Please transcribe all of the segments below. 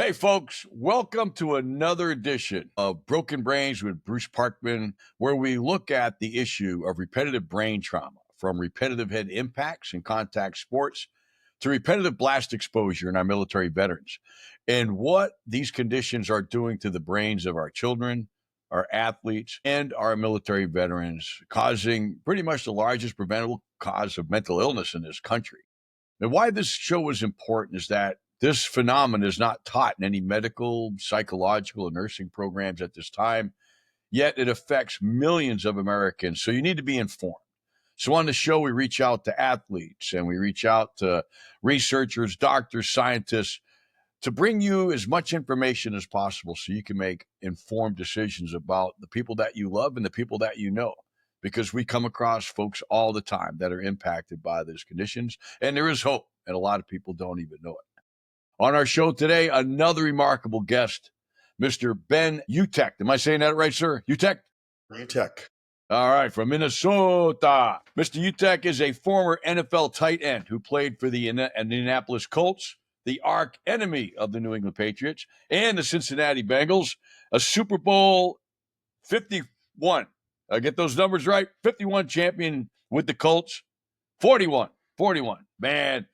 Hey, folks, welcome to another edition of Broken Brains with Bruce Parkman, where we look at the issue of repetitive brain trauma, from repetitive head impacts in contact sports to repetitive blast exposure in our military veterans, and what these conditions are doing to the brains of our children, our athletes, and our military veterans, causing pretty much the largest preventable cause of mental illness in this country. And why this show is important is that this phenomenon is not taught in any medical, psychological, or nursing programs at this time, yet it affects millions of Americans. So you need to be informed. So on the show, we reach out to athletes and we reach out to researchers, doctors, scientists to bring you as much information as possible so you can make informed decisions about the people that you love and the people that you know. Because we come across folks all the time that are impacted by these conditions, and there is hope, and a lot of people don't even know it. On our show today, another remarkable guest, Mr. Ben Utecht. Am I saying that right, sir? Utecht? Utecht. All right, from Minnesota. Mr. Utecht is a former NFL tight end who played for the Indianapolis Colts, the arch enemy of the New England Patriots, and the Cincinnati Bengals, a Super Bowl 51. I get those numbers right? 51 champion with the Colts. 41. Man,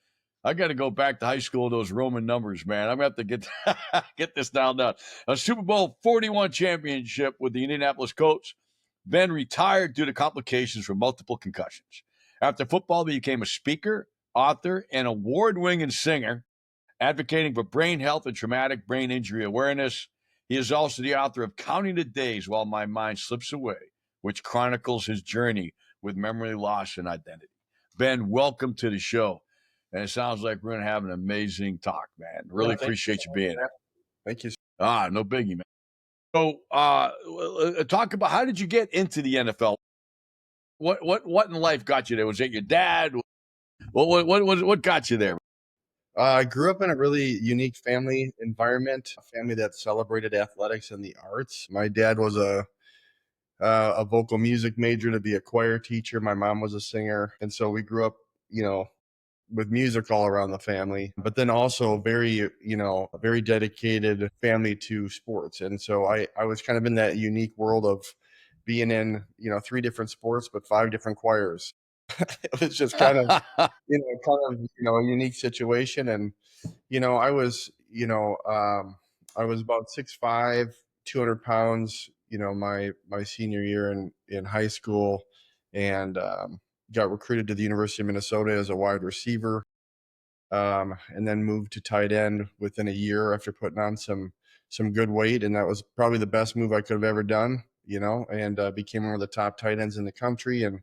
I got to go back to high school, those Roman numbers, man. I'm going to have to get this down. A Super Bowl 41 championship with the Indianapolis Colts. Ben retired due to complications from multiple concussions. After football, he became a speaker, author, and award-winning singer, advocating for brain health and traumatic brain injury awareness. He is also the author of Counting the Days While My Mind Slips Away, which chronicles his journey with memory loss and identity. Ben, welcome to the show. And it sounds like we're going to have an amazing talk, man. Really appreciate you being here. Thank you. No biggie, man. So talk about, how did you get into the NFL? What in life got you there? Was it your dad? What got you there? I grew up in a really unique family environment, a family that celebrated athletics and the arts. My dad was a vocal music major to be a choir teacher. My mom was a singer. And so we grew up, with music all around the family, but then also very dedicated family to sports. And so I was kind of in that unique world of being in, 3 different sports, but 5 different choirs. It was just kind of, a unique situation. And, I was, I was about 6'5", 200 pounds, my senior year in high school, and got recruited to the University of Minnesota as a wide receiver, and then moved to tight end within a year after putting on some good weight. And that was probably the best move I could have ever done, and became one of the top tight ends in the country. And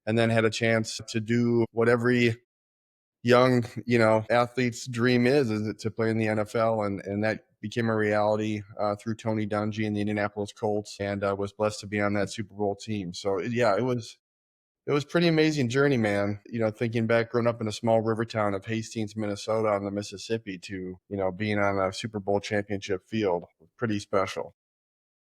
then had a chance to do what every young, athlete's dream is to play in the NFL. And that became a reality through Tony Dungy and the Indianapolis Colts, and was blessed to be on that Super Bowl team. So it was pretty amazing journey, man. Thinking back, growing up in a small river town of Hastings, Minnesota on the Mississippi, to, being on a Super Bowl championship field, pretty special.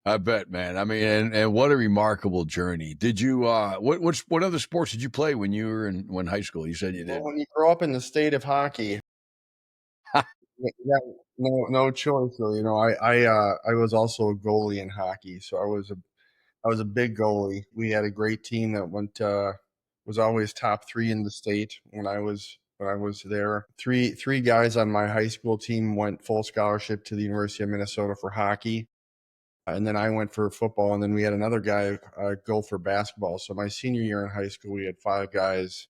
I bet, man. I mean, and what a remarkable journey. Did you what other sports did you play when you were in high school? You said you did. Well, when you grow up in the state of hockey, no choice. So, I was also a goalie in hockey, so I was a big goalie. We had a great team that was always top 3 in the state when I was there. Three guys on my high school team went full scholarship to the University of Minnesota for hockey. And then I went for football, and then we had another guy go for basketball. So my senior year in high school, we had 5 guys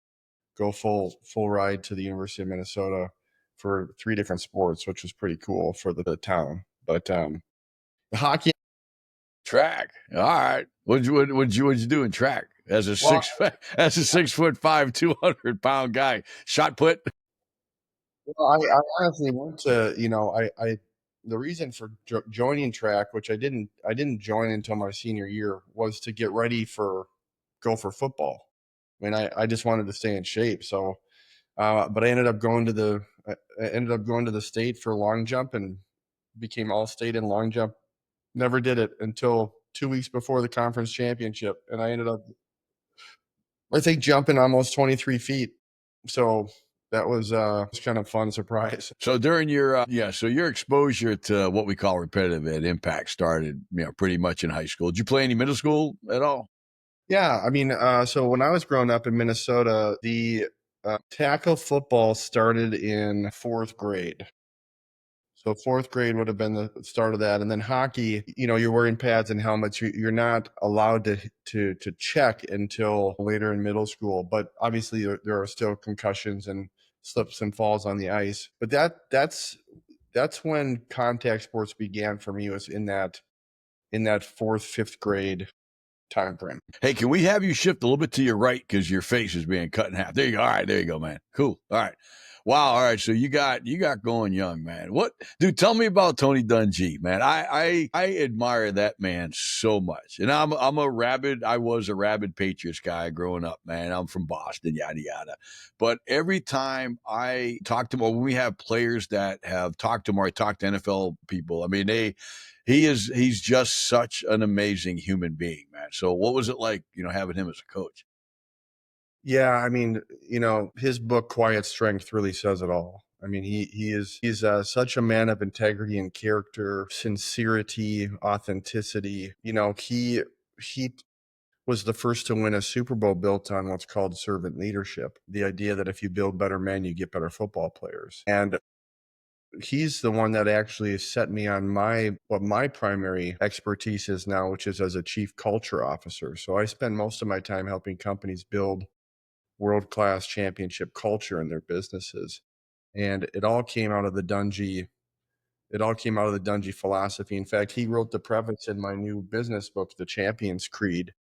go full ride to the University of Minnesota for 3 different sports, which was pretty cool for the town. But hockey, Track. All right. What'd you do in track as a 6'5", 200-pound guy? Shot put. well, I honestly went to, I the reason for joining track, which I didn't join until my senior year, was to get ready go for football. I mean, I just wanted to stay in shape. So, but I ended up going to the state for long jump and became all state in long jump. Never did it until 2 weeks before the conference championship, and I ended up, I think, jumping almost 23 feet. So that was kind of fun surprise. So during your so your exposure to what we call repetitive ed impact started, pretty much in high school. Did you play any middle school at all? Yeah, I mean, so when I was growing up in Minnesota, the tackle football started in fourth grade. So fourth grade would have been the start of that, and then hockey. You're wearing pads and helmets. You're not allowed to check until later in middle school. But obviously, there are still concussions and slips and falls on the ice. But that's when contact sports began for me. Was in that fourth, fifth grade time frame. Hey, can we have you shift a little bit to your right because your face is being cut in half? There you go. All right, there you go, man. Cool. All right. Wow. All right. So you got going young, man. What, dude? Tell me about Tony Dungy, man. I admire that man so much, and I was a rabid Patriots guy growing up, man. I'm from Boston, yada yada. But every time I talk to him, or when we have players that have talked to him, or I talk to NFL people, I mean he's just such an amazing human being, man. So what was it like, having him as a coach? Yeah, I mean, his book Quiet Strength really says it all. I mean, he's such a man of integrity and character, sincerity, authenticity. He was the first to win a Super Bowl built on what's called servant leadership. The idea that if you build better men, you get better football players. And he's the one that actually set me on what my primary expertise is now, which is as a chief culture officer. So I spend most of my time helping companies build world-class championship culture in their businesses. And it all came out of the Dungy philosophy. In fact, he wrote the preface in my new business book, The Champions Creed,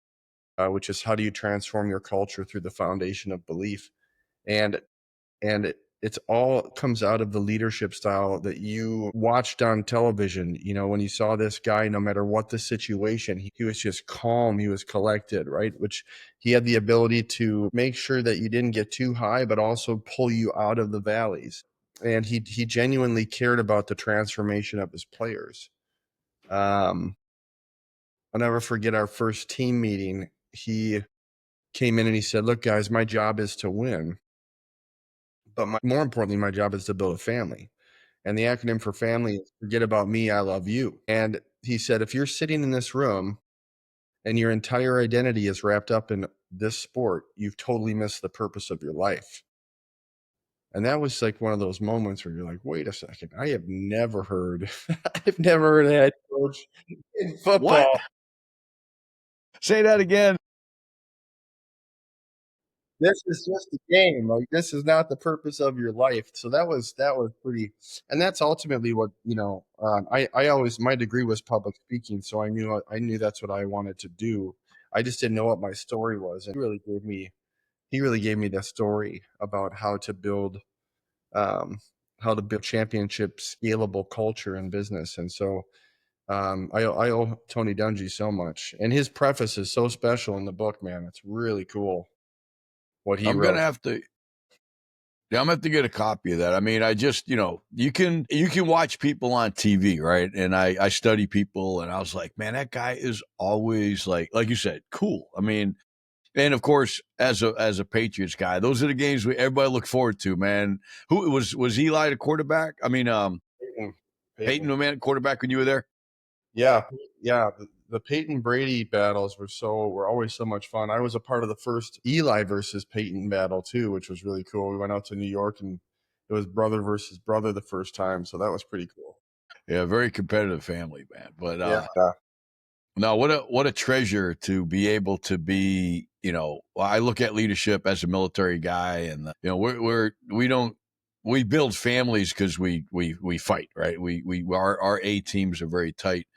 which is how do you transform your culture through the foundation of belief. And it's all comes out of the leadership style that you watched on television. When you saw this guy, no matter what the situation, he was just calm, he was collected, right? Which he had the ability to make sure that you didn't get too high, but also pull you out of the valleys. And he genuinely cared about the transformation of his players. um I'll never forget our first team meeting. He came in and he said, "Look, guys, my job is to win, but more importantly, my job is to build a family. And the acronym for family is forget about me, I love you." And he said, if you're sitting in this room and your entire identity is wrapped up in this sport, you've totally missed the purpose of your life. And that was like one of those moments where you're like, wait a second, I've never heard a head coach in What? football. Say that again. This is just a game. Like, this is not the purpose of your life. So that was pretty, and that's ultimately what I always, my degree was public speaking, so I knew that's what I wanted to do. I just didn't know what my story was, and he really gave me the story about um, how to build championship scalable culture in business. And so I owe Tony Dungy so much, and his preface is so special in the book, man. It's really cool what he I'm gonna wrote. have to Yeah, I'm gonna have to get a copy of that. I mean, I just, you can watch people on TV, right? And I study people, and I was like, man, that guy is always like you said, cool. I mean, and of course, as a Patriots guy, those are the games everybody look forward to, man. Who was Eli the quarterback? I mean, Peyton, Peyton, Peyton. the man quarterback when you were there. Yeah, yeah. The Peyton Brady battles were always so much fun. I was a part of the first Eli versus Peyton battle too, which was really cool. We went out to New York and it was brother versus brother the first time, so that was pretty cool. Yeah, very competitive family, man. But Yeah, no, what a treasure to be able to be. Well, I look at leadership as a military guy, and we don't we build families because we fight, right? Our A teams are very tight,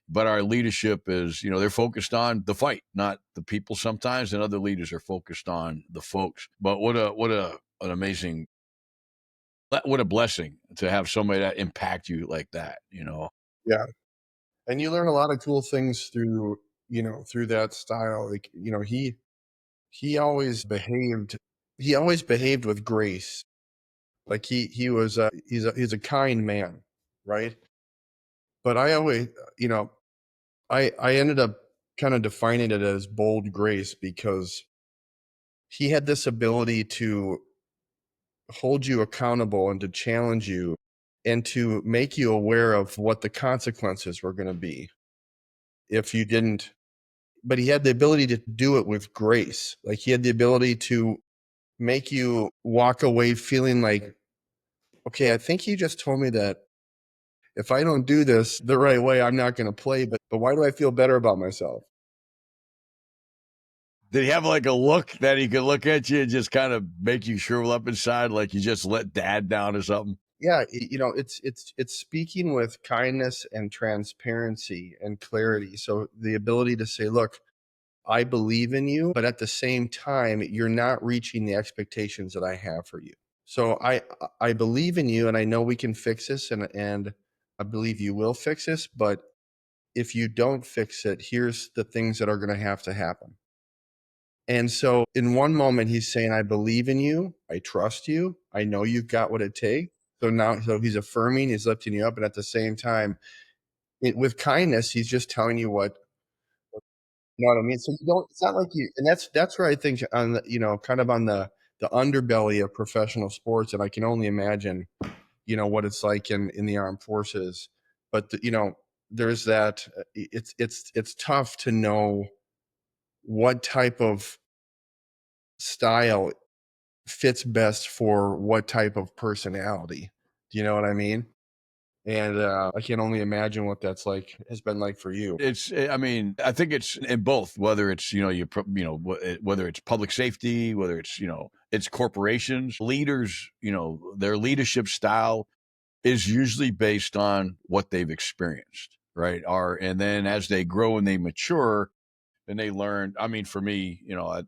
but our leadership is they're focused on the fight, not the people sometimes, and other leaders are focused on the folks. But what a an amazing what a blessing to have somebody that impact you like that. yeah. And you learn a lot of cool things through that style. Like, he always behaved with grace. Like, he's a kind man, right? But I always, you know, I ended up kind of defining it as bold grace because he had this ability to hold you accountable and to challenge you and to make you aware of what the consequences were going to be if you didn't. But he had the ability to do it with grace. Like he had the ability to make you walk away feeling like, okay, I think he just told me that if I don't do this the right way, I'm not going to play. But why do I feel better about myself? Did he have like a look that he could look at you and just kind of make you shrivel up inside, like you just let dad down or something? Yeah, it's speaking with kindness and transparency and clarity. So the ability to say, look, I believe in you, but at the same time, you're not reaching the expectations that I have for you. So I believe in you and I know we can fix this and I believe you will fix this, but if you don't fix it, here's the things that are going to happen. And so in one moment he's saying, I believe in you, I trust you, I know you've got what it takes. So he's affirming, he's lifting you up, and at the same time, with kindness, he's just telling you you know what I mean? So you don't. It's not like you, and that's where I think on the kind of on the underbelly of professional sports, and I can only imagine what it's like in the armed forces. But there's that. It's tough to know what type of style fits best for what type of personality. Do you know what I mean? And I can only imagine what that's like has been like for you. I mean, I think it's in both, whether it's, whether it's public safety, whether it's, it's corporations, leaders, their leadership style is usually based on what they've experienced, right? And then as they grow and they mature, and they learn. I mean, for me,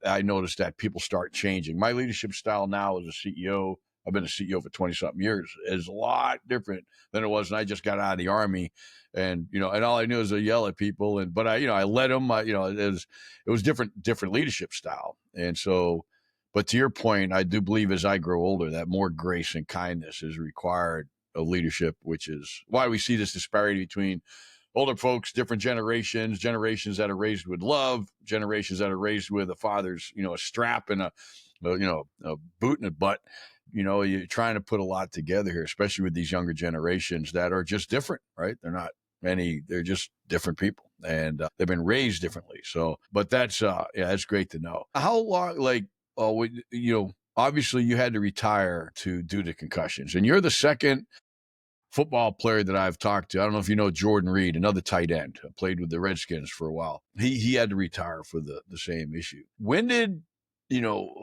I noticed that people start changing. My leadership style now as a CEO, I've been a CEO for 20 something years, is a lot different than it was when I just got out of the army. And, and all I knew was to yell at people. But I led them, it was different leadership style. And so, but to your point, I do believe as I grow older, that more grace and kindness is required of leadership, which is why we see this disparity between older folks, different generations that are raised with love, generations that are raised with a father's, a strap and a boot in the butt. You're trying to put a lot together here, especially with these younger generations that are just different, right? They're just different people and they've been raised differently. So, but that's great to know. How long, obviously you had to retire due to concussions and you're the second football player that I've talked to. I don't know if you know Jordan Reed, another tight end, played with the Redskins for a while. He had to retire for the same issue. When did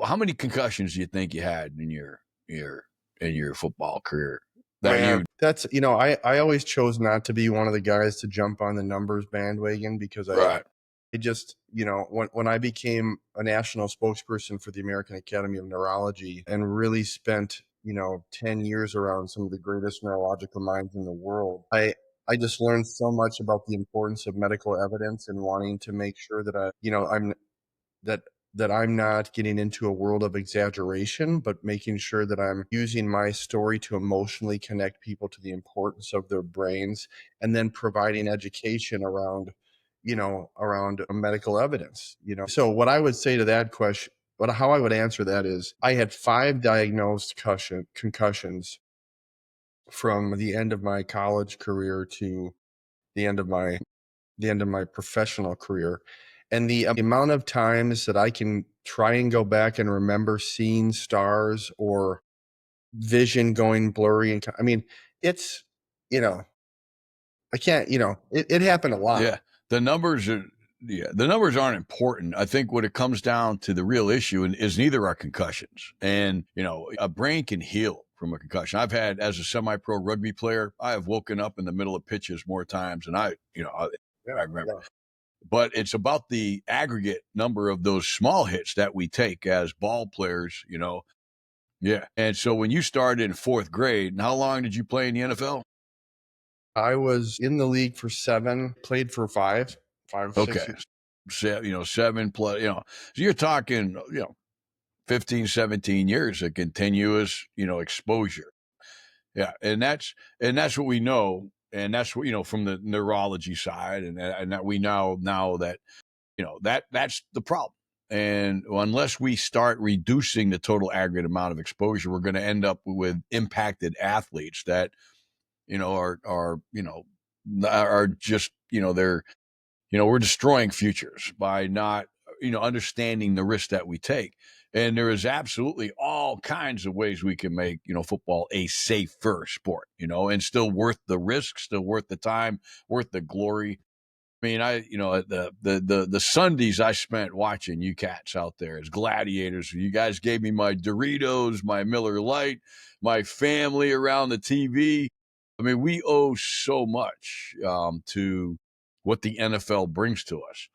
how many concussions do you think you had in your football career? Man, that's I always chose not to be one of the guys to jump on the numbers bandwagon because Right. I just when I became a national spokesperson for the American Academy of Neurology and really spent 10 years around some of the greatest neurological minds in the world, I just learned so much about the importance of medical evidence and wanting to make sure that I'm that I'm not getting into a world of exaggeration, but making sure that I'm using my story to emotionally connect people to the importance of their brains and then providing education around medical evidence. So what I would say to that question, how I would answer that is I had 5 diagnosed concussions from the end of my college career to the end of my professional career. And the amount of times that I can try and go back and remember seeing stars or vision going blurry and I mean, it's I can't, it happened a lot. Yeah. The numbers are the numbers aren't important. I think what it comes down to the real issue is neither are concussions. And, a brain can heal from a concussion. I've had as a semi-pro rugby player, I have woken up in the middle of pitches more times than I remember. Yeah. But it's about the aggregate number of those small hits that we take as ball players. Yeah. And so when you started in 4th grade, and how long did you play in the NFL? I was in the league for 7, played for 5, 6 Okay. years. 7 plus, so you're talking, 15, 17 years of continuous, exposure. Yeah. And that's what we know. And that's what, from the neurology side and that we now that, that's the problem. And unless we start reducing the total aggregate amount of exposure, we're going to end up with impacted athletes that, are just, they're, we're destroying futures by not, understanding the risk that we take. And there is absolutely all kinds of ways we can make, football a safer sport, and still worth the risk, still worth the time, worth the glory. I mean, the Sundays I spent watching you cats out there as gladiators. You guys gave me my Doritos, my Miller Lite, my family around the TV. I mean, we owe so much to what the NFL brings to us.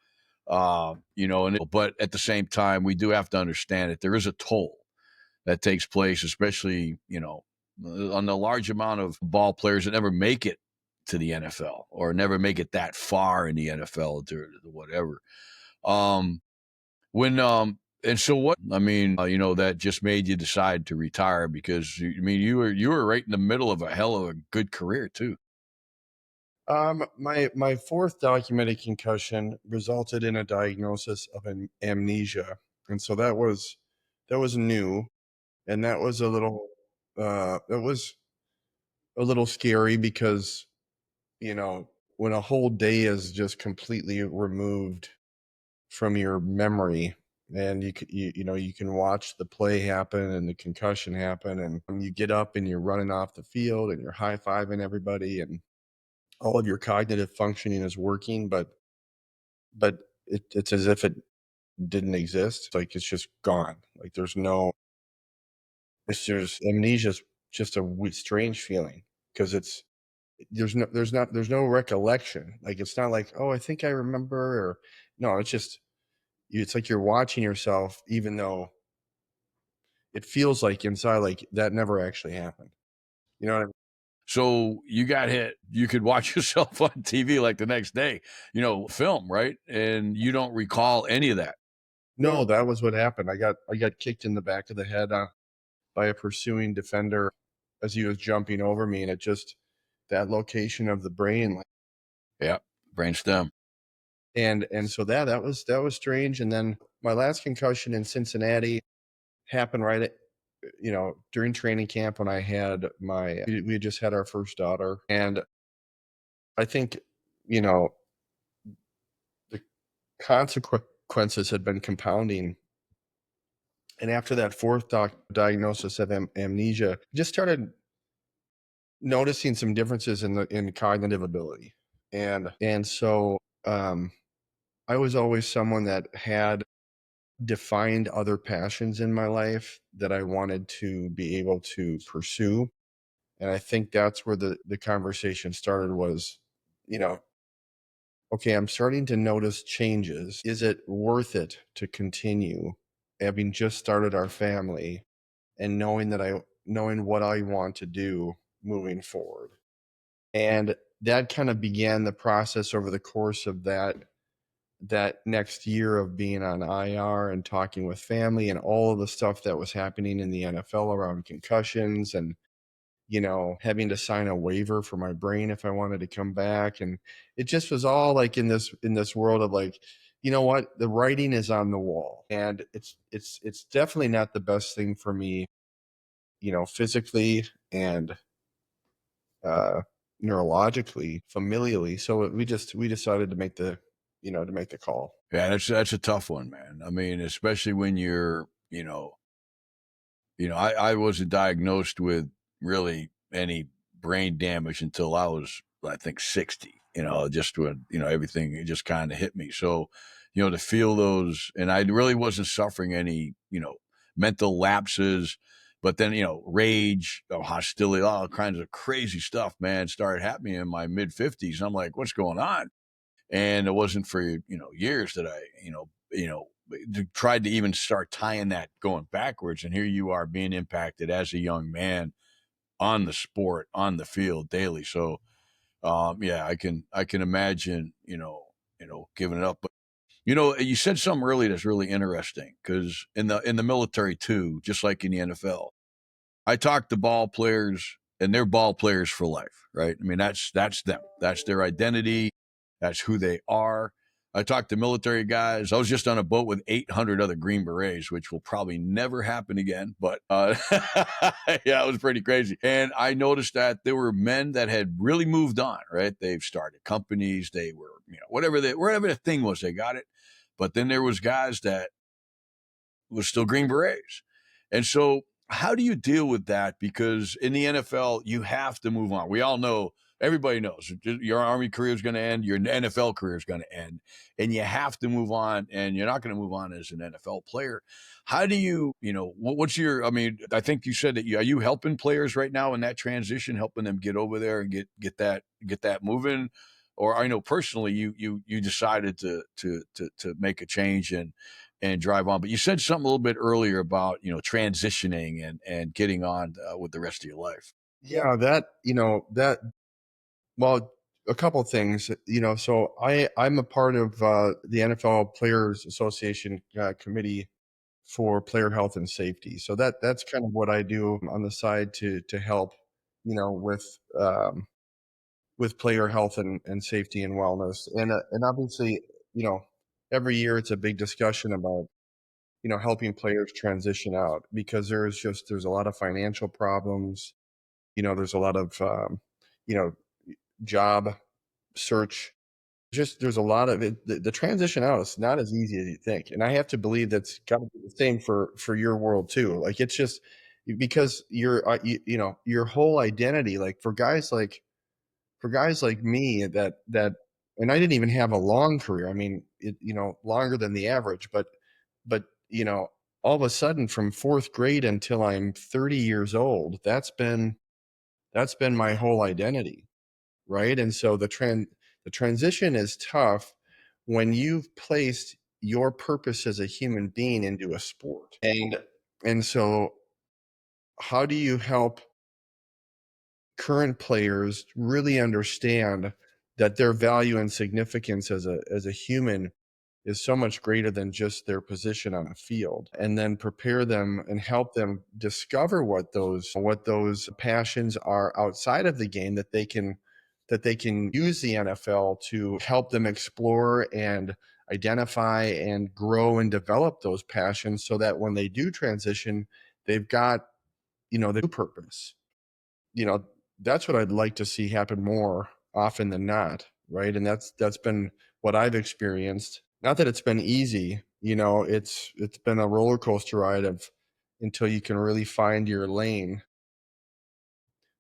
But at the same time, we do have to understand that there is a toll that takes place, especially, on the large amount of ball players that never make it to the NFL or never make it that far in the NFL or whatever. Um, and so what, I mean, that just made you decide to retire because you were right in the middle of a hell of a good career too. My fourth documented concussion resulted in a diagnosis of an amnesia, and so that was new, and that was a little scary because you know when a whole day is just completely removed from your memory, and you can watch the play happen and the concussion happen, and you get up and you're running off the field and you're high fiving everybody and all of your cognitive functioning is working, but it's as if it didn't exist. Like it's just gone. Like it's just amnesia's just a strange feeling because there's no recollection. Like it's not like, oh, I think I remember, or no, it's like you're watching yourself, even though it feels like inside like that never actually happened. You know what I mean? So you got hit. You could watch yourself on TV like the next day, film, right? And you don't recall any of that. No, that was what happened. I got kicked in the back of the head by a pursuing defender as he was jumping over me, and it just that location of the brain, like, Yeah, brainstem. and so that was strange. And then my last concussion in Cincinnati happened right at during training camp when we had just had our first daughter, and I think you know the consequences had been compounding. And after that fourth diagnosis of amnesia, I just started noticing some differences in cognitive ability. And so I was always someone that had defined other passions in my life that I wanted to be able to pursue. And I think that's where the conversation started was, you know, okay, I'm starting to notice changes. Is it worth it to continue having just started our family and knowing what I want to do moving forward? And that kind of began the process over the course of that next year of being on IR and talking with family and all of the stuff that was happening in the NFL around concussions and having to sign a waiver for my brain if I wanted to come back. And it just was all like in this world of like, you know what, the writing is on the wall, and it's definitely not the best thing for me, physically and uh, neurologically, familially. So we decided to make the call. Yeah, that's a tough one, man. I mean, especially when you're, I wasn't diagnosed with really any brain damage until I was, I think, 60, just when, everything it just kind of hit me. So, to feel those, and I really wasn't suffering any, mental lapses, but then, rage, hostility, all kinds of crazy stuff, man, started happening in my mid 50s. I'm like, what's going on? And it wasn't for, years that I, tried to even start tying that going backwards. And here you are being impacted as a young man on the sport, on the field daily. So, yeah, I can imagine, giving it up. But, you said something earlier that's really interesting because in the military too, just like in the NFL, I talk to ball players and they're ball players for life, right? I mean, that's them. That's their identity. That's who they are. I talked to military guys. I was just on a boat with 800 other Green Berets, which will probably never happen again. But yeah, it was pretty crazy. And I noticed that there were men that had really moved on, right? They've started companies. They were, whatever the thing was, they got it. But then there was guys that was still Green Berets. And so, how do you deal with that? Because in the NFL, you have to move on. We all know, everybody knows your Army career is going to end, your NFL career is going to end, and you have to move on, and you're not going to move on as an NFL player. How do you, what's your, I mean, I think you said that are you helping players right now in that transition, helping them get over there and get that moving? Or I know personally, you decided to make a change and drive on. But you said something a little bit earlier about transitioning and getting on with the rest of your life. Yeah, that well, a couple things. So I'm a part of the NFL Players Association committee for player health and safety. So that's kind of what I do on the side to help, you know, with um, with player health and safety and wellness. And obviously, you know, every year it's a big discussion about helping players transition out because there's a lot of financial problems. There's a lot of you know job search. Just there's a lot of it. The transition out is not as easy as you think, and I have to believe that's got to be the same for your world too. Like it's just because your whole identity, like for guys like me and I didn't even have a long career. I mean, longer than the average, but all of a sudden from fourth grade until I'm 30 years old, that's been my whole identity, right? And so the transition is tough when you've placed your purpose as a human being into a sport. And so how do you help current players really understand that their value and significance as a human is so much greater than just their position on a field, and then prepare them and help them discover what those passions are outside of the game that they can use the NFL to help them explore and identify and grow and develop those passions so that when they do transition, they've got the new purpose. you know that's what I'd like to see happen more often than not, right? And that's been what I've experienced. Not that it's been easy, it's been a roller coaster ride of until you can really find your lane.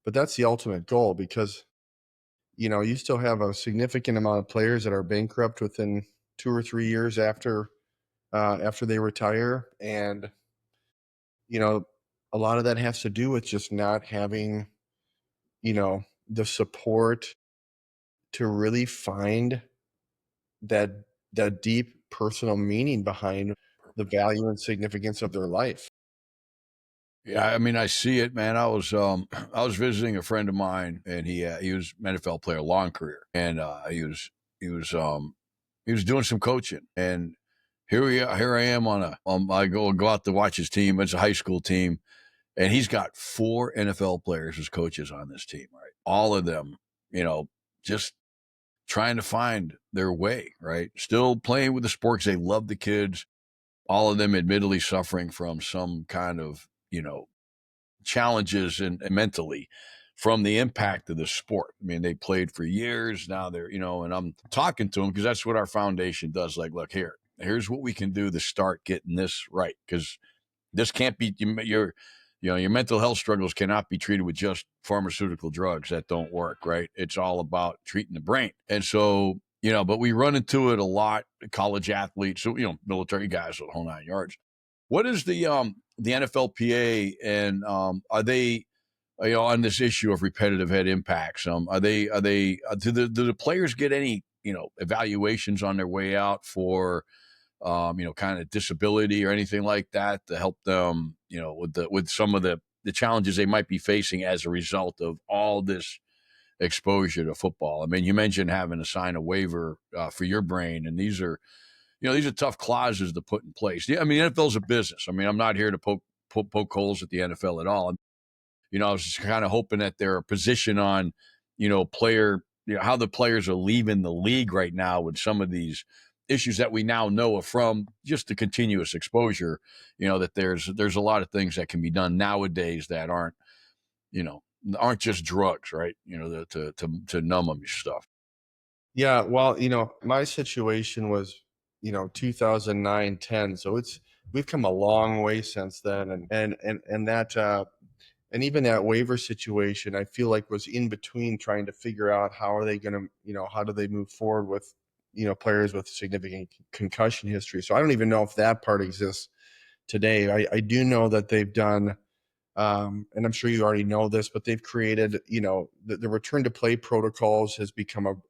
But that's the ultimate goal because you still have a significant amount of players that are bankrupt within 2 or 3 years after they retire, and you know a lot of that has to do with just not having the support to really find that that deep personal meaning behind the value and significance of their life. Yeah, I mean, I see it, man. I was visiting a friend of mine, and he was an NFL player, long career, and he was he was doing some coaching, and here I am I go out to watch his team. It's a high school team, and he's got four NFL players as coaches on this team, right? All of them, just trying to find their way, right? Still playing with the sports. They love the kids. All of them admittedly suffering from some kind of, challenges and mentally from the impact of the sport. I mean, they played for years. Now they're, and I'm talking to them because that's what our foundation does. Like, look, here's what we can do to start getting this right. Because this can't be your mental health struggles cannot be treated with just pharmaceutical drugs that don't work, right? It's all about treating the brain. And so, but we run into it a lot, college athletes, so military guys, the whole 9 yards. What is the NFLPA, and are they on this issue of repetitive head impacts? Are they do the players get any evaluations on their way out for kind of disability or anything like that to help them, with some of the challenges they might be facing as a result of all this exposure to football? I mean, you mentioned having to sign a waiver for your brain, and these are tough clauses to put in place. Yeah, I mean, NFL's a business. I mean, I'm not here to poke holes at the NFL at all. I was just kind of hoping that their position on, player, how the players are leaving the league right now with some of these issues that we now know of from just the continuous exposure, that there's a lot of things that can be done nowadays that you know, aren't just drugs, right? To numb them stuff. Yeah, well, my situation was, 2009, 10. So we've come a long way since then. And that, and even that waiver situation, I feel like was in between trying to figure out how are they going to, how do they move forward with, players with significant concussion history. So I don't even know if that part exists today. I do know that they've done, and I'm sure you already know this, but they've created, the return to play protocols has become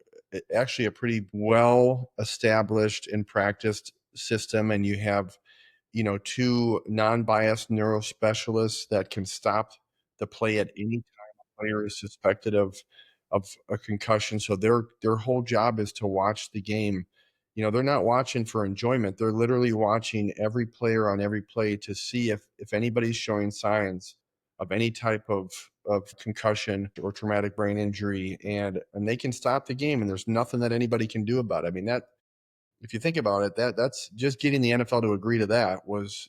actually a pretty well established and practiced system. And you have, two non-biased neurospecialists that can stop the play at any time a player is suspected of a concussion. So their whole job is to watch the game. They're not watching for enjoyment. They're literally watching every player on every play to see if anybody's showing signs of any type of concussion or traumatic brain injury, and they can stop the game, and there's nothing that anybody can do about it. I mean, that if you think about it, that's just getting the NFL to agree to that was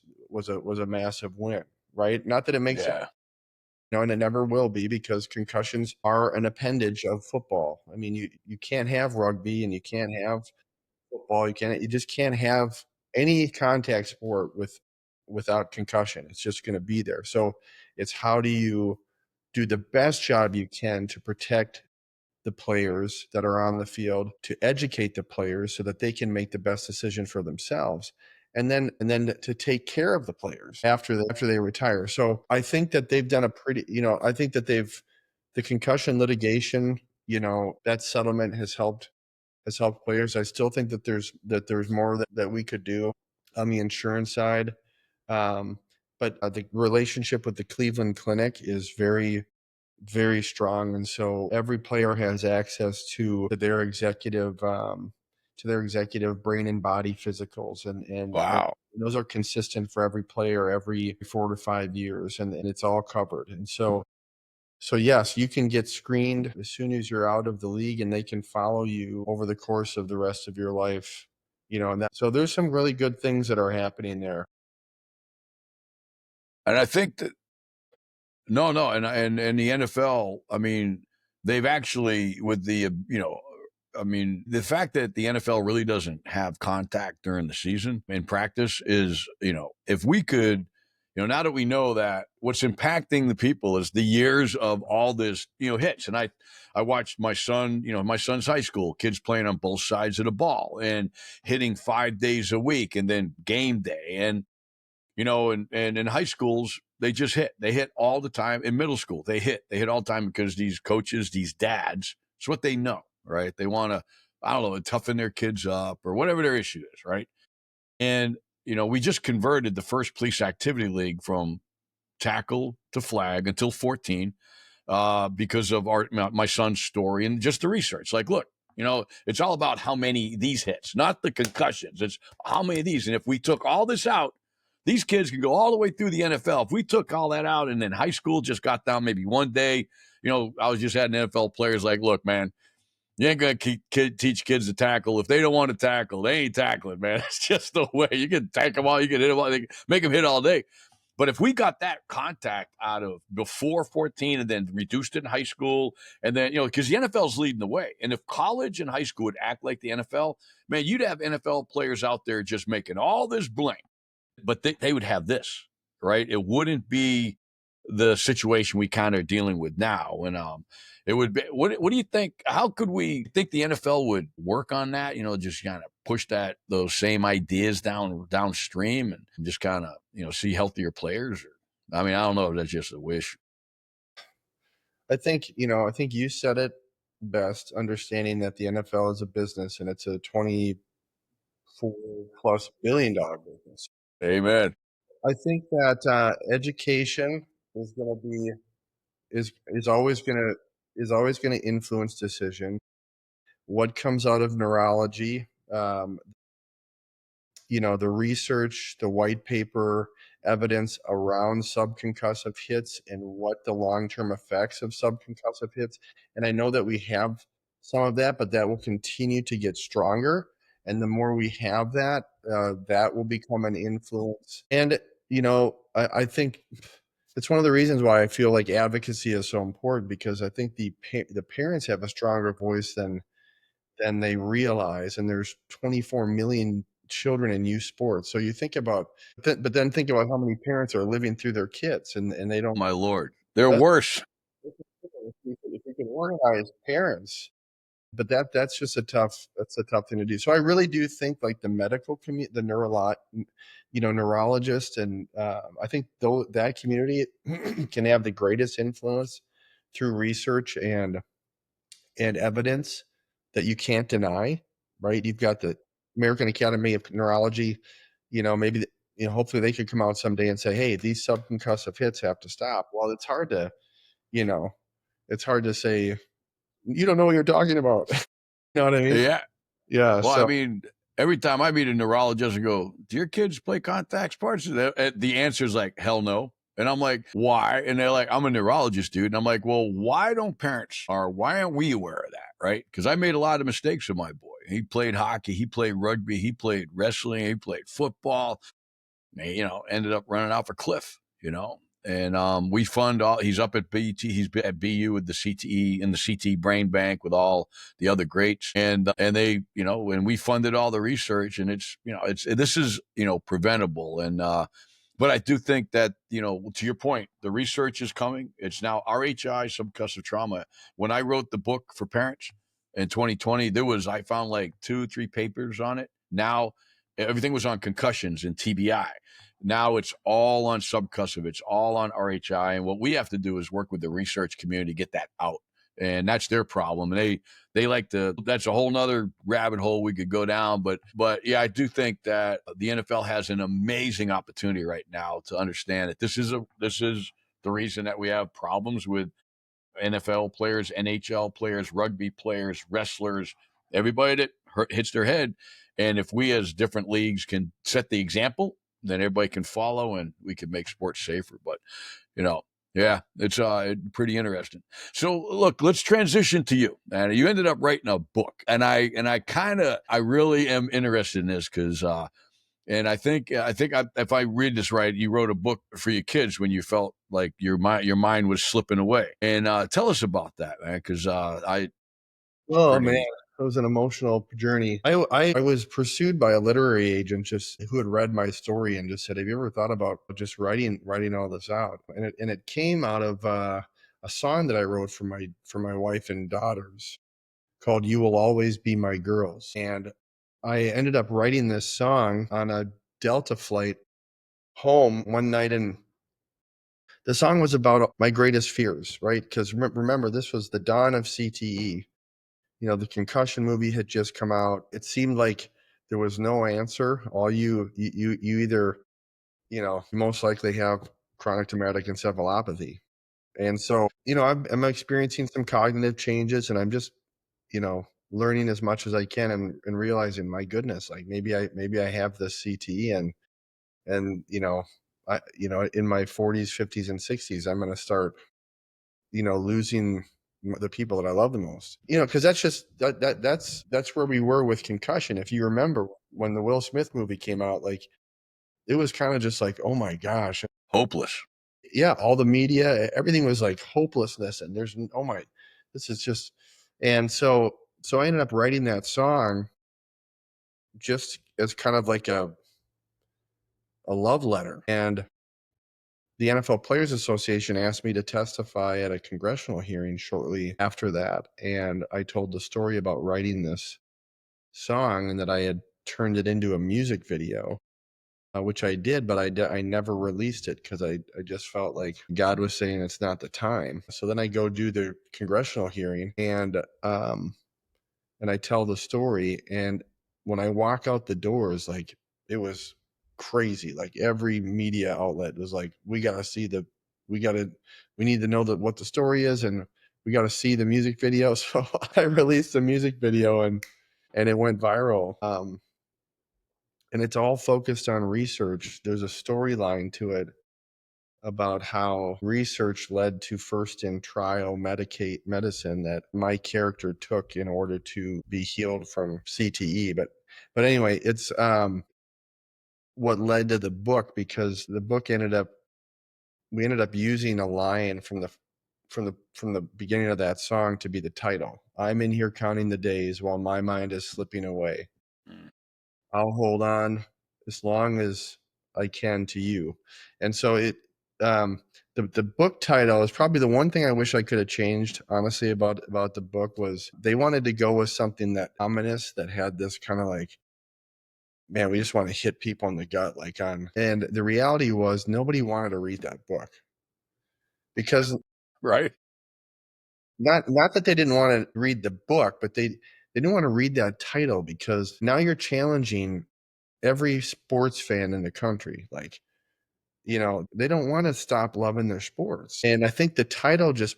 a massive win, right? Not that it makes it, Yeah. and it never will be, because concussions are an appendage of football. I mean, you can't have rugby and you can't have football. You just can't have any contact sport without concussion. It's just going to be there. So it's how do you do the best job you can to protect the players that are on the field, to educate the players so that they can make the best decision for themselves, and then to take care of the players after they retire. So I think that they've done a pretty, I think that the concussion litigation, that settlement has helped players. I still think that there's more that we could do on the insurance side. Um, but the relationship with the Cleveland Clinic is very, very strong, and so every player has access to their executive brain and body physicals, and Wow. those are consistent for every player every 4 to 5 years, and it's all covered. And so yes, you can get screened as soon as you're out of the league, and they can follow you over the course of the rest of your life. And that, so there's some really good things that are happening there. And I think that no, and the NFL, I mean, they've actually with I mean, the fact that the NFL really doesn't have contact during the season in practice is, if we could, now that we know that what's impacting the people is the years of all this, hits. And I watched my son's high school kids playing on both sides of the ball and hitting 5 days a week and then game day. And and in high schools, they hit all the time. In middle school, they hit all the time because these coaches, these dads, it's what they know, right? They want to, I don't know, toughen their kids up or whatever their issue is, right? And, we just converted the first police activity league from tackle to flag until 14 because of my son's story and just the research. Like, look, it's all about how many these hits, not the concussions. It's how many of these. And if we took all this out, these kids can go all the way through the NFL. If we took all that out and then high school just got down maybe one day, I was just had NFL players like, look, man, you ain't going to teach kids to tackle. If they don't want to tackle, they ain't tackling, man. It's just the way. You can tank them all. You can hit them all. They can make them hit all day. But if we got that contact out of before 14 and then reduced it in high school, and then, because the NFL is leading the way. And if college and high school would act like the NFL, man, you'd have NFL players out there just making all this blank, but they would have this, right? It wouldn't be the situation we kind of are dealing with now. And it would be, what do you think? How could we think the NFL would work on that? Just kind of push those same ideas downstream and just kind of, see healthier players. I mean, I don't know if that's just a wish. I think you said it best, understanding that the NFL is a business, and it's a 24+ billion-dollar business. Amen. I think that education is going to be is always going to influence decision. What comes out of neurology, the research, the white paper evidence around subconcussive hits, and what the long-term effects of subconcussive hits. And I know that we have some of that, but that will continue to get stronger. And the more we have that, that will become an influence. And, I think it's one of the reasons why I feel like advocacy is so important, because I think the parents have a stronger voice than they realize. And there's 24 million children in youth sports. So you think about, but then think about how many parents are living through their kids, and they don't. My Lord, they're That, worse. if you can organize parents, but that's a tough thing to do. So I really do think like the medical community, the neurologist, and I think though that community can have the greatest influence through research and evidence that you can't deny, right? You've got the American Academy of Neurology, maybe hopefully they could come out someday and say, hey, these subconcussive hits have to stop. Well, you know it's hard to say you don't know what you're talking about. You know what I mean? Yeah. Yeah. Well, I So, mean, every time I meet a neurologist and go, "Do your kids play contact sports?" The answer is like, "Hell no." And I'm like, "Why?" And they're like, "I'm a neurologist, dude." And I'm like, "Well, why don't parents, or why aren't we aware of that?" Right? Because I made a lot of mistakes with my boy. He played hockey, he played rugby, he played wrestling, he played football. Ended up running off a cliff, And we fund all. He's up at BT. He's at BU with the CTE in the CT brain bank with all the other greats, and they, and we funded all the research, and this is preventable, and but I do think that to your point, the research is coming. It's now RHI subcussive trauma. When I wrote the book for parents in 2020, I found like 2-3 papers on it. Now everything was on concussions and TBI. Now it's all on subcussive. It's all on RHI. And what we have to do is work with the research community to get that out. And that's their problem. And they like to, that's a whole nother rabbit hole we could go down. But yeah, I do think that the NFL has an amazing opportunity right now to understand that this is the reason that we have problems with NFL players, NHL players, rugby players, wrestlers, everybody that hits their head. And if we as different leagues can set the example, then everybody can follow and we can make sports safer. But, you know, yeah, it's pretty interesting. So look, let's transition to you. And you ended up writing a book. And I really am interested in this because and if I read this right, you wrote a book for your kids when you felt like your mind was slipping away. And tell us about that, man, because I oh man, pretty it was an emotional journey. I was pursued by a literary agent just who had read my story and just said, "Have you ever thought about just writing all this out?" And it came out of a song that I wrote for my wife and daughters called "You Will Always Be My Girls," and I ended up writing this song on a Delta flight home one night, and the song was about my greatest fears, right? Because remember, this was the dawn of CTE. The concussion movie had just come out. It seemed like there was no answer. All you either, most likely have chronic traumatic encephalopathy. And so, I'm experiencing some cognitive changes, and I'm just, learning as much as I can, and realizing, my goodness, like maybe I have this CTE, and in my 40s, 50s, and 60s, I'm going to start, losing the people that I love the most, because that's just that's where we were with concussion. If you remember when the Will Smith movie came out, like it was kind of just like, oh my gosh, hopeless. yeah, all the media, everything was like hopelessness, and oh my, this is just, and so I ended up writing that song just as kind of like a love letter. And the NFL Players Association asked me to testify at a congressional hearing shortly after that. And I told the story about writing this song and that I had turned it into a music video, which I did, but I never released it because I just felt like God was saying it's not the time. So then I go do the congressional hearing, and I tell the story. And when I walk out the doors, like it was crazy. Like every media outlet was like, we got to see we got to, we need to know what the story is, and we got to see the music video. So I released the music video, and it went viral. And it's all focused on research. There's a storyline to it about how research led to first in trial medicine that my character took in order to be healed from CTE. But But anyway, it's what led to the book, because the book we ended up using a line from the beginning of that song to be the title. I'm in here counting the days while my mind is slipping away. Mm. I'll hold on as long as I can to you. And so um the book title is probably the one thing I wish I could have changed, honestly, about the book. Was they wanted to go with something that ominous, that had this kind of like, man, we just want to hit people in the gut, like on. And the reality was nobody wanted to read that book, because Right. not that they didn't want to read the book, but they didn't want to read that title, because now you're challenging every sports fan in the country. Like, they don't want to stop loving their sports. And I think the title just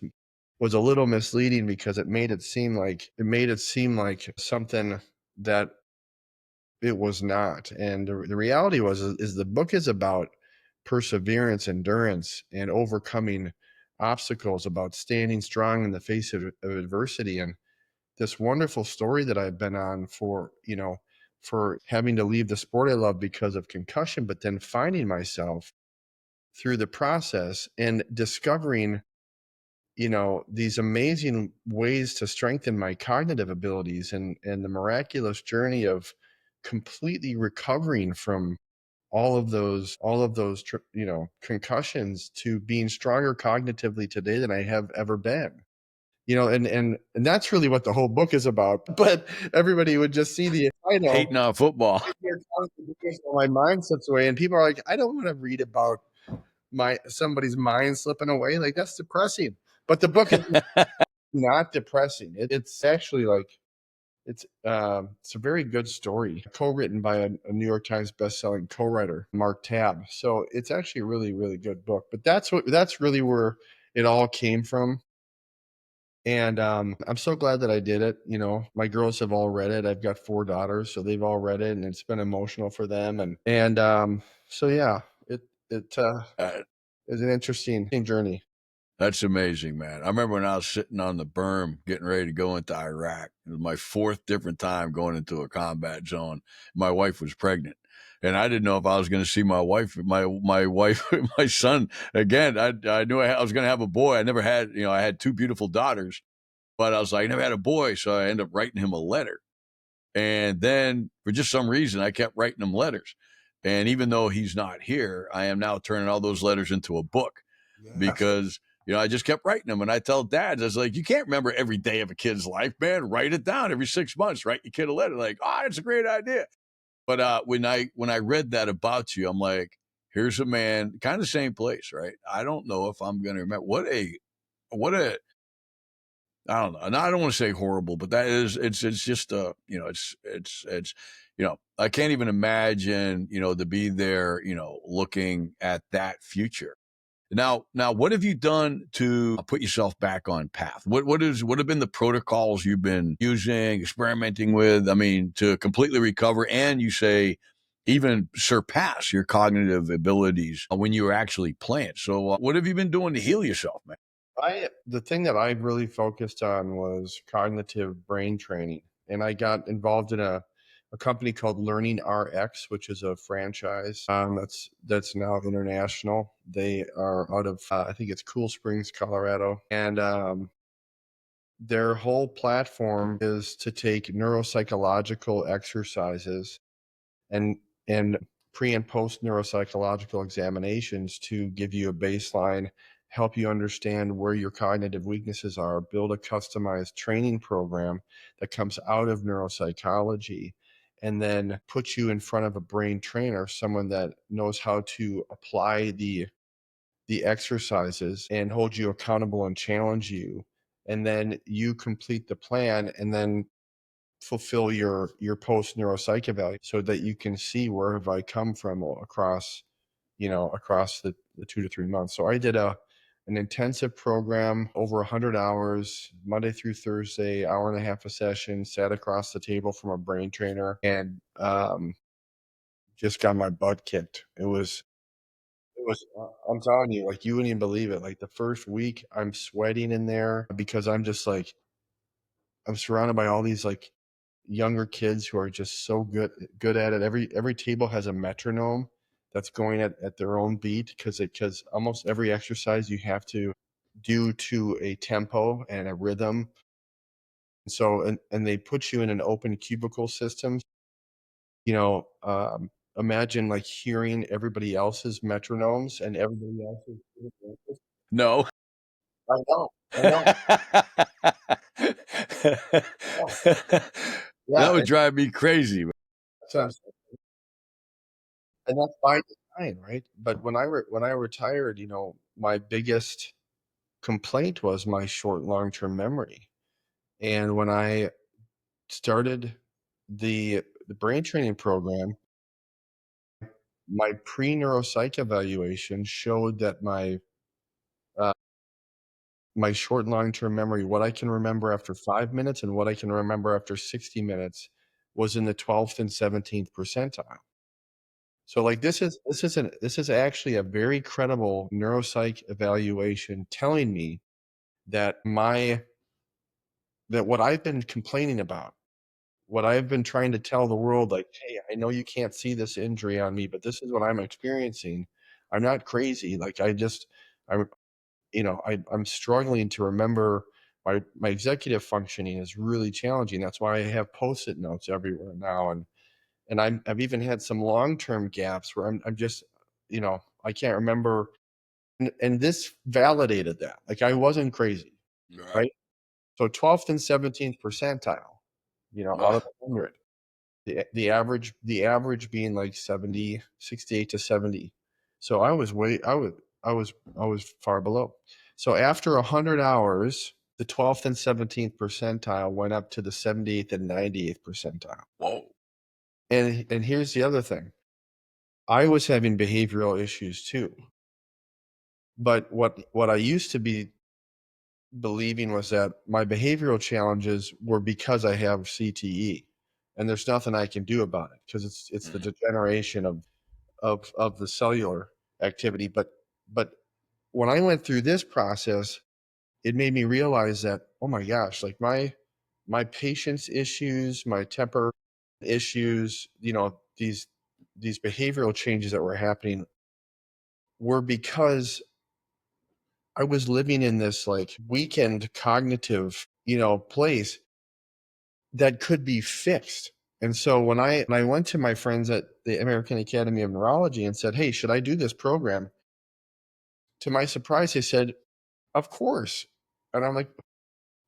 was a little misleading, because it made it seem like something that it was not. And the reality is the book is about perseverance, endurance, and overcoming obstacles, about standing strong in the face of adversity. And this wonderful story that I've been on for having to leave the sport I love because of concussion, but then finding myself through the process and discovering, these amazing ways to strengthen my cognitive abilities, and the miraculous journey of completely recovering from all of those concussions, to being stronger cognitively today than I have ever been. And that's really what the whole book is about. But everybody would just see the Hating title, on football. my mind slips away, and people are like, I don't want to read about somebody's mind slipping away. Like, that's depressing. But the book is not depressing. It's actually like, it's a very good story, co-written by a New York Times best-selling co-writer, Mark Tabb. So it's actually a really, really good book. But that's really where it all came from. And I'm so glad that I did it. My girls have all read it. I've got 4 daughters, so they've all read it, and it's been emotional for them. And so yeah, it Uh, is an interesting journey. That's amazing, man. I remember when I was sitting on the berm getting ready to go into Iraq. It was my fourth different time going into a combat zone. My wife was pregnant. And I didn't know if I was going to see my wife, my son again. I knew I was going to have a boy. I never had, I had 2 beautiful daughters, but I was like, I never had a boy. So I ended up writing him a letter. And then for just some reason, I kept writing him letters. And even though he's not here, I am now turning all those letters into a book, Yes. because I just kept writing them. And I tell dads, I was like, you can't remember every day of a kid's life, man. Write it down every 6 months. Write your kid a letter. Like, it's a great idea. But when I read that about you, I'm like, here's a man, kind of the same place, right? I don't know if I'm going to remember what a I don't know. And I don't want to say horrible, but that is it's just it's I can't even imagine, to be there, looking at that future. Now, what have you done to put yourself back on path? What have been the protocols you've been using, experimenting with? I mean, to completely recover, and you say even surpass your cognitive abilities when you were actually playing. So, what have you been doing to heal yourself, man? The thing that I really focused on was cognitive brain training, and I got involved in a company called Learning RX, which is a franchise that's now international. They are out of I think it's Cool Springs, Colorado, and their whole platform is to take neuropsychological exercises and and pre and post neuropsychological examinations to give you a baseline, help you understand where your cognitive weaknesses are, build a customized training program that comes out of neuropsychology, and then put you in front of a brain trainer, someone that knows how to apply the exercises and hold you accountable and challenge you. And then you complete the plan, and then fulfill your post neuropsych evaluation, so that you can see where have I come from across the 2 to 3 months. So I did an intensive program, over 100 hours, Monday through Thursday, hour and a half a session, sat across the table from a brain trainer, and just got my butt kicked. It was I'm telling you, like, you wouldn't even believe it. Like, the first week I'm sweating in there, because I'm just like, I'm surrounded by all these, like, younger kids who are just so good at it. Every table has a metronome that's going at their own beat, because almost every exercise you have to do to a tempo and a rhythm. So and they put you in an open cubicle system. You know, imagine like hearing everybody else's metronomes and everybody else's. No. I know, I know. Yeah, That yeah, would drive me crazy. that's what I'm saying. And that's by design, right? But when I retired, my biggest complaint was my short long-term memory. And when I started the brain training program, my pre-neuropsych evaluation showed that uh, my short and long-term memory, what I can remember after 5 minutes and what I can remember after 60 minutes, was in the 12th and 17th percentile. So like this is actually a very credible neuropsych evaluation telling me that that what I've been complaining about, what I've been trying to tell the world, like, hey, I know you can't see this injury on me, but this is what I'm experiencing. I'm not crazy. Like I'm I'm struggling to remember my executive functioning is really challenging. That's why I have post-it notes everywhere now. And I've even had some long-term gaps where I'm just, I can't remember. And this validated that. Like I wasn't crazy, Right. right? So 12th and 17th percentile, out of Ugh. 100. The average being like 70, 68 to 70. So I was way I was far below. So after 100 hours, the 12th and 17th percentile went up to the 78th and 98th percentile. Whoa. And here's the other thing. I was having behavioral issues too. But what I used to be believing was that my behavioral challenges were because I have CTE, and there's nothing I can do about it because it's the Mhm. degeneration of the cellular activity. But when I went through this process, it made me realize that, oh my gosh, like my patience issues, my temper issues, these behavioral changes that were happening were because I was living in this like weakened cognitive, place that could be fixed. And so when I went to my friends at the American Academy of Neurology and said, "Hey, should I do this program?" To my surprise, they said, "Of course." And I'm like,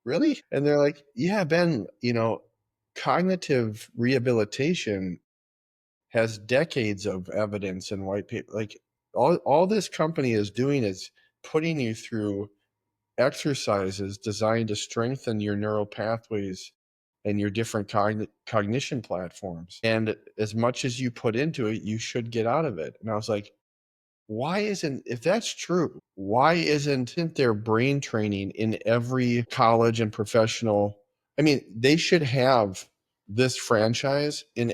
"Really?" And they're like, "Yeah, Ben, cognitive rehabilitation has decades of evidence and white paper. Like all this company is doing is putting you through exercises designed to strengthen your neural pathways and your different cognition platforms. And as much as you put into it, you should get out of it." And I was like, if that's true, why isn't there brain training in every college and professional? I mean, they should have this franchise in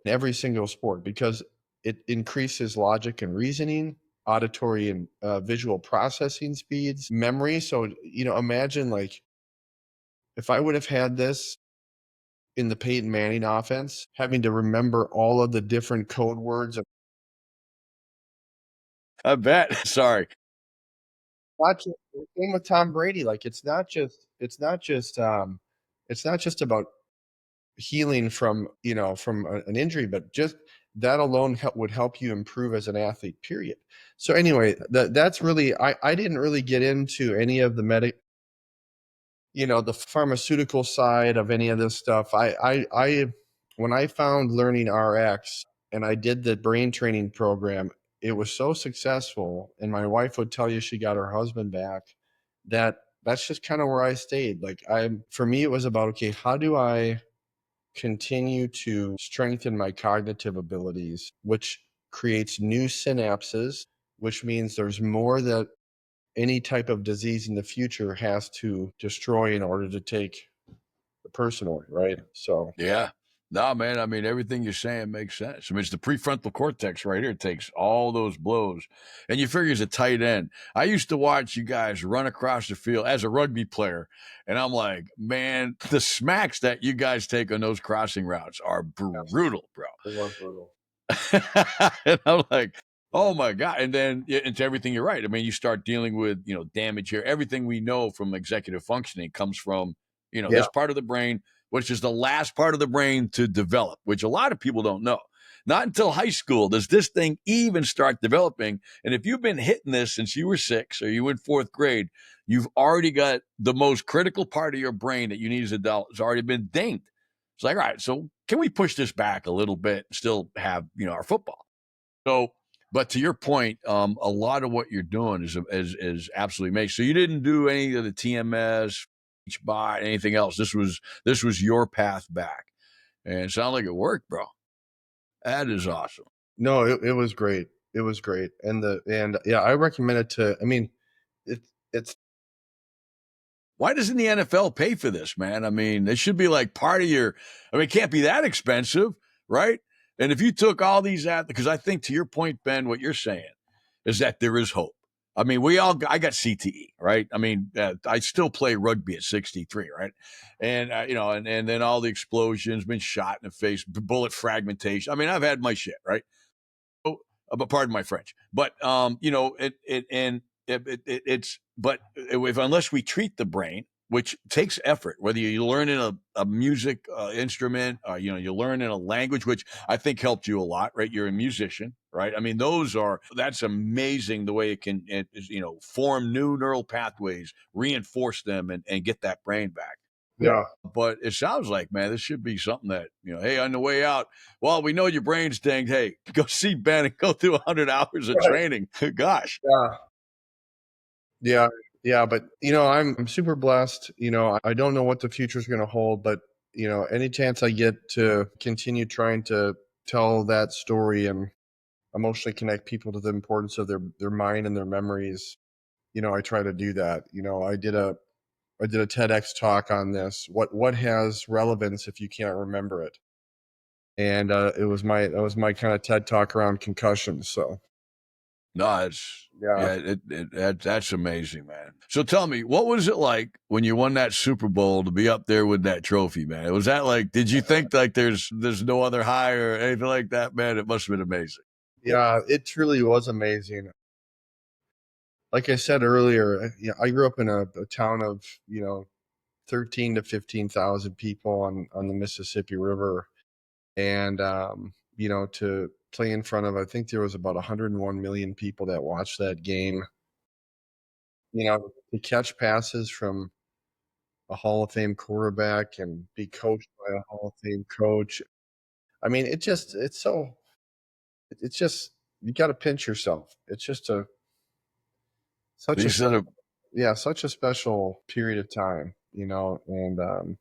every single sport because it increases logic and reasoning, auditory and visual processing speeds, memory. So, imagine like if I would have had this in the Peyton Manning offense, having to remember all of the different code words. I bet. Sorry. Not just same with Tom Brady, like, it's not just about healing from, from an injury, but just that alone would help you improve as an athlete, period. So anyway, that's really I didn't really get into any of the pharmaceutical side of any of this stuff. I when I found Learning RX and I did the brain training program, it was so successful, and my wife would tell you she got her husband back, that's just kind of where I stayed. Like for me, it was about, okay, how do I continue to strengthen my cognitive abilities, which creates new synapses, which means there's more that any type of disease in the future has to destroy in order to take the person away, right? So Yeah. No, man. I mean, everything you're saying makes sense. I mean, it's the prefrontal cortex right here. It takes all those blows. And you figure as a tight end, I used to watch you guys run across the field as a rugby player. And I'm like, man, the smacks that you guys take on those crossing routes are Yes, brutal, bro. it was brutal. And I'm like, Yeah, oh my God. And then into everything you're right. I mean, you start dealing with, damage here. Everything we know from executive functioning comes from, yeah, this part of the brain, which is the last part of the brain to develop, which a lot of people don't know. Not until high school does this thing even start developing. And if you've been hitting this since you were 6 or you were in 4th grade, you've already got the most critical part of your brain that you need as an adult has already been dinged. It's like, all right, so can we push this back a little bit and still have, our football? So, but to your point, a lot of what you're doing is absolutely amazing. So you didn't do any of the TMS, bot, anything else. This was your path back, and it sounded like it worked, bro. That is awesome. no, it was great. It was great, and yeah, I recommend it to. I mean, it's Why doesn't the NFL pay for this, man? I mean, it should be like part of your. I mean, it can't be that expensive, right? And if you took all these out, because I think to your point, Ben, what you're saying is that there is hope. I mean, I got CTE, right? I mean, I still play rugby at 63, right? And, and then all the explosions, been shot in the face, bullet fragmentation. I mean, I've had my shit, right? Oh, but pardon my French. But it's but if unless we treat the brain, which takes effort, whether you learn in a music instrument, you learn in a language, which I think helped you a lot, right? You're a musician, right? I mean, that's amazing the way form new neural pathways, reinforce them, and get that brain back. yeah, But it sounds like, man, this should be something that, hey, on the way out, well, we know your brain's dinged. Hey, go see Ben and go through 100 hours of right, training. Gosh. yeah, yeah, yeah. But I'm super blessed. I don't know what the future is going to hold, but any chance I get to continue trying to tell that story and emotionally connect people to the importance of their mind and their memories, I try to do that. I did a TEDx talk on this. What has relevance if you can't remember it? And that was my kind of TED talk around concussions. So No, it's, yeah, yeah, that's amazing, man. So tell me, what was it like when you won that Super Bowl to be up there with that trophy, man? Was that like, did you think like there's no other high or anything like that, man? It must have been amazing. yeah, it truly was amazing. Like I said earlier, I grew up in a town of 13 to 15,000 people on the Mississippi River, and to play in front of, I think there was about 101 million people that watched that game. To catch passes from a Hall of Fame quarterback and be coached by a Hall of Fame coach. I mean, it's just you got to pinch yourself. It's just such a These are the yeah, such a special period of time, and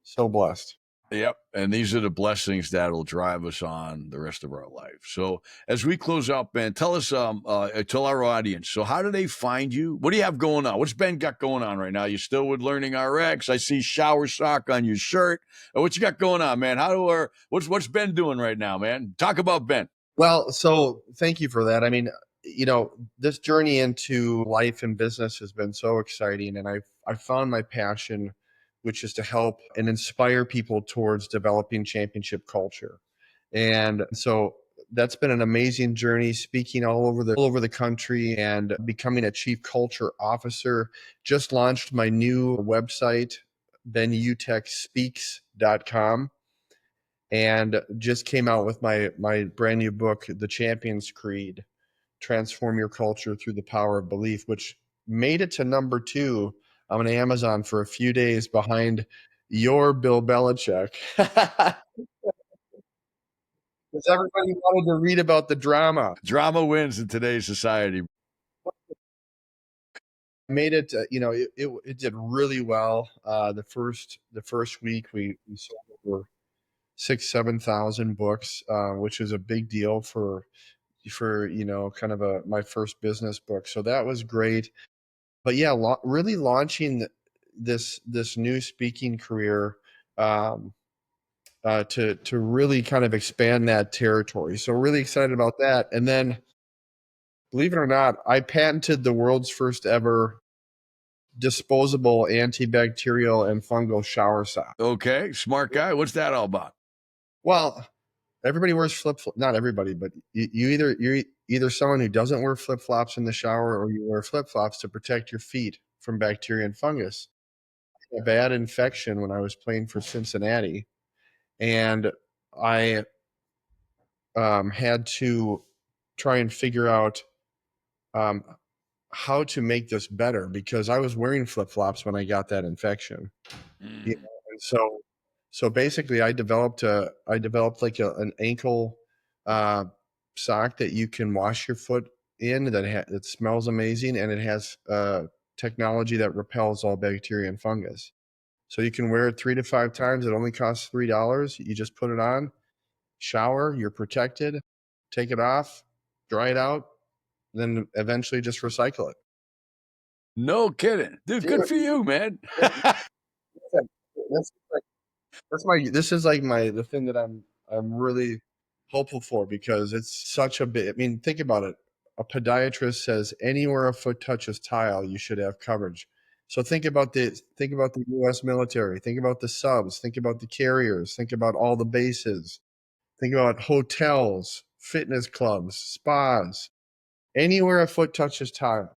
so blessed. Yep. And these are the blessings that'll drive us on the rest of our life. So as we close out, Ben, tell our audience. So how do they find you? What do you have going on? What's Ben got going on right now? You still with Learning RX? I see shower sock on your shirt. What you got going on, man? What's Ben doing right now, man? Talk about Ben. Well, so thank you for that. I mean, this journey into life and business has been so exciting, and I found my passion, which is to help and inspire people towards developing championship culture. And so that's been an amazing journey, speaking all over the country and becoming a chief culture officer. Just launched my new website, benutechtspeaks.com, and just came out with my brand new book, The Champions Creed: Transform Your Culture Through the Power of Belief, which made it to number 2 on Amazon for a few days behind your Bill Belichick. Because everybody wanted to read about the drama. Drama wins in today's society. Made it, it did really well. The first week we sold over 6,000-7,000 books, which is a big deal for kind of my first business book. So that was great. But yeah, really launching this new speaking career, um, to really kind of expand that territory. So really excited about that. And then, believe it or not, I patented the world's first ever disposable antibacterial and fungal shower sock. Okay, smart guy. What's that all about? Well, everybody wears flip flops. Not everybody, but you're either someone who doesn't wear flip flops in the shower, or you wear flip flops to protect your feet from bacteria and fungus. A bad infection when I was playing for Cincinnati, and I had to try and figure out um, how to make this better because I was wearing flip flops when I got that infection. Mm. And so basically, I developed like an ankle uh, sock that you can wash your foot in that smells amazing, and it has technology that repels all bacteria and fungus. So you can wear it 3 to 5 times. It only costs $3. You just put it on, shower, you're protected, take it off, dry it out, then eventually just recycle it. No kidding. Dude, good Dude, for you, man. that's like this is like the thing that I'm really hopeful for because it's such a bit. I mean, think about it. A podiatrist says anywhere a foot touches tile, you should have coverage. So think about the U.S. military, think about the subs, think about the carriers, think about all the bases, think about hotels, fitness clubs, spas, anywhere a foot touches tile.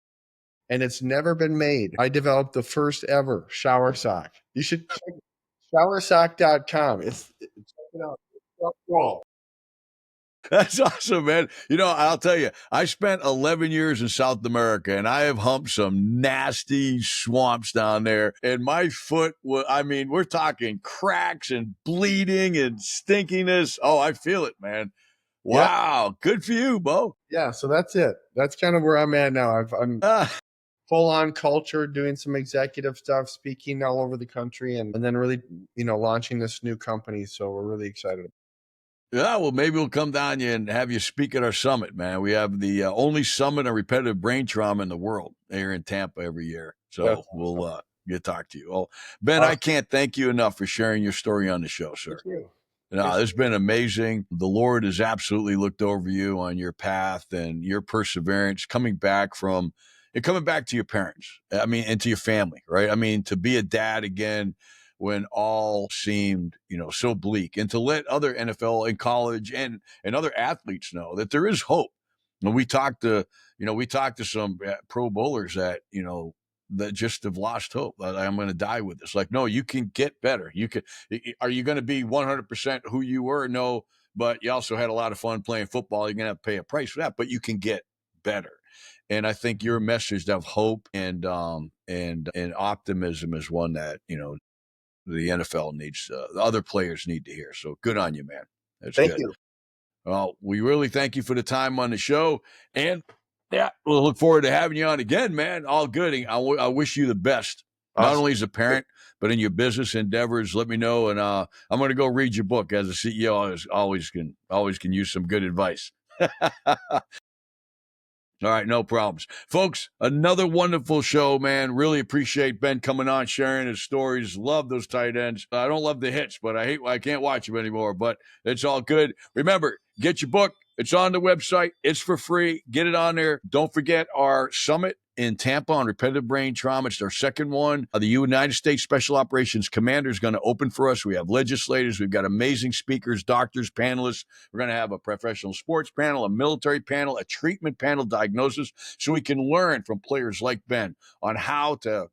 And it's never been made. I developed the first ever shower sock. You should check showersock.com. Check it out. It's so cool. That's awesome, man. I'll tell you, I spent 11 years in South America and I have humped some nasty swamps down there. And my foot, I mean, we're talking cracks and bleeding and stinkiness. Oh, I feel it, man. Yeah, Wow. Good for you, Bo. yeah. So that's it. That's kind of where I'm at now. I'm Ah, full on culture, doing some executive stuff, speaking all over the country, and then really, launching this new company. So we're really excited. yeah, well, maybe we'll come down you and have you speak at our summit, man. We have the only summit on repetitive brain trauma in the world here in Tampa every year. That's So we'll awesome. get to talk to you. Well, Ben, I Awesome. can't thank you enough for sharing your story on the show, Thank sir. you. No, Thanks. it's been amazing. The Lord has absolutely looked over you on your path and your perseverance, coming back to your parents. I mean, and to your family, right? I mean, to be a dad again when all seemed, so bleak, and to let other NFL and college and other athletes know that there is hope. When we talked to some pro bowlers that just have lost hope. I'm going to die with this. Like, no, you can get better. You can. Are you going to be 100% who you were? No, but you also had a lot of fun playing football. You're going to have to pay a price for that, but you can get better. And I think your message of hope and optimism is one that the NFL needs. The other players need to hear. So good on you, man. That's Thank good. you. Well, we really thank you for the time on the show, and yeah, we'll look forward to having you on again, man. All good. I wish you the best, not Awesome. only as a parent, but in your business endeavors. Let me know, and I'm going to go read your book. As a CEO, I always can use some good advice. All right, no problems. Folks, another wonderful show, man. Really appreciate Ben coming on, sharing his stories. Love those tight ends. I don't love the hits, but I can't watch them anymore, but it's all good. Remember, get your book. It's on the website. It's for free. Get it on there. Don't forget our summit in Tampa on repetitive brain trauma. It's our second one. The United States Special Operations Commander is going to open for us. We have legislators. We've got amazing speakers, doctors, panelists. We're going to have a professional sports panel, a military panel, a treatment panel, diagnosis, so we can learn from players like Ben on how to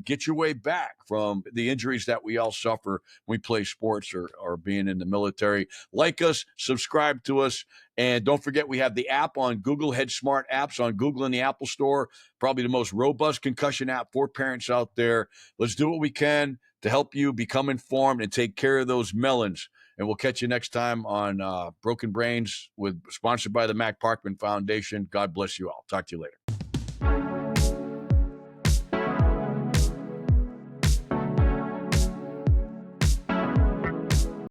get your way back from the injuries that we all suffer when we play sports or being in the military. Like us, subscribe to us, and don't forget we have the app on Google, Head Smart apps on Google in the Apple Store. Probably the most robust concussion app for parents out there. Let's do what we can to help you become informed and take care of those melons. And we'll catch you next time on Broken Brains, sponsored by the Mac Parkman Foundation. God bless you all. Talk to you later.